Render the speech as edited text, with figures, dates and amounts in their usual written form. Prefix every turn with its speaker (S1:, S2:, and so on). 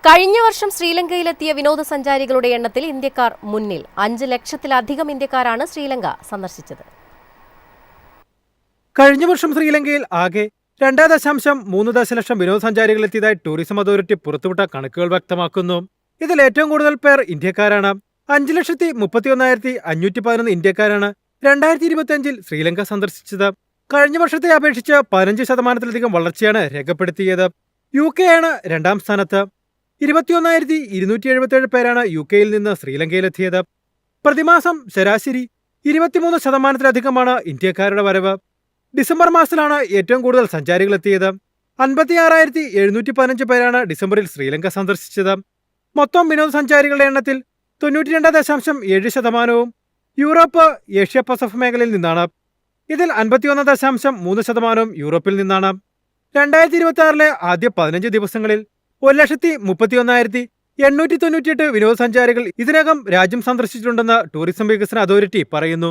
S1: കഴിഞ്ഞ വർഷം ശ്രീലങ്കയിലെത്തിയ വിനോദസഞ്ചാരികളുടെ എണ്ണത്തിൽ ഇന്ത്യക്കാർ മുന്നിൽ. 5 ലക്ഷത്തിലധികം ഇന്ത്യക്കാരാണ് ശ്രീലങ്ക സന്ദർശിച്ചത്.
S2: കഴിഞ്ഞ വർഷം ശ്രീലങ്കയിൽ ആകെ 2.3 ദശലക്ഷം വിനോദസഞ്ചാരികൾ എത്തിയതായി ടൂറിസം അതോറിറ്റി പുറത്തുവിട്ട കണക്കുകൾ വ്യക്തമാക്കുന്നു. ഇതിൽ ഏറ്റവും കൂടുതൽ പേർ ഇന്ത്യക്കാരാണ്. 5,31,511 ഇന്ത്യക്കാരാണ് 2025-ൽ ശ്രീലങ്ക സന്ദർശിച്ചത്. കഴിഞ്ഞ വർഷത്തെ അപേക്ഷിച്ച് 15% വളർച്ചയാണ് രേഖപ്പെടുത്തിയത്. UK ആണ് രണ്ടാം സ്ഥാനത്ത്. 21,277 പേരാണ് UK-യിൽ നിന്ന് ശ്രീലങ്കയിലെത്തിയത്. പ്രതിമാസം ശരാശരി 23%-ലധികമാണ് ഇന്ത്യക്കാരുടെ വരവ്. ഡിസംബർ മാസത്തിലാണ് ഏറ്റവും കൂടുതൽ സഞ്ചാരികൾ എത്തിയത്. 56,715 പേരാണ് ഡിസംബറിൽ ശ്രീലങ്ക സന്ദർശിച്ചത്. മൊത്തം വിനോദസഞ്ചാരികളുടെ എണ്ണത്തിൽ 92.7% യൂറോപ്പ്, ഏഷ്യ പസഫിക് മേഖലയിൽ നിന്നാണ്. ഇതിൽ 51.3% യൂറോപ്പിൽ നിന്നാണ്. 2026-ലെ ആദ്യ 15 ദിവസങ്ങളിൽ 1,31,898 വിനോദസഞ്ചാരികൾ ഇതിനകം രാജ്യം സന്ദർശിച്ചിട്ടുണ്ടെന്ന് ടൂറിസം വികസന അതോറിറ്റി പറയുന്നു.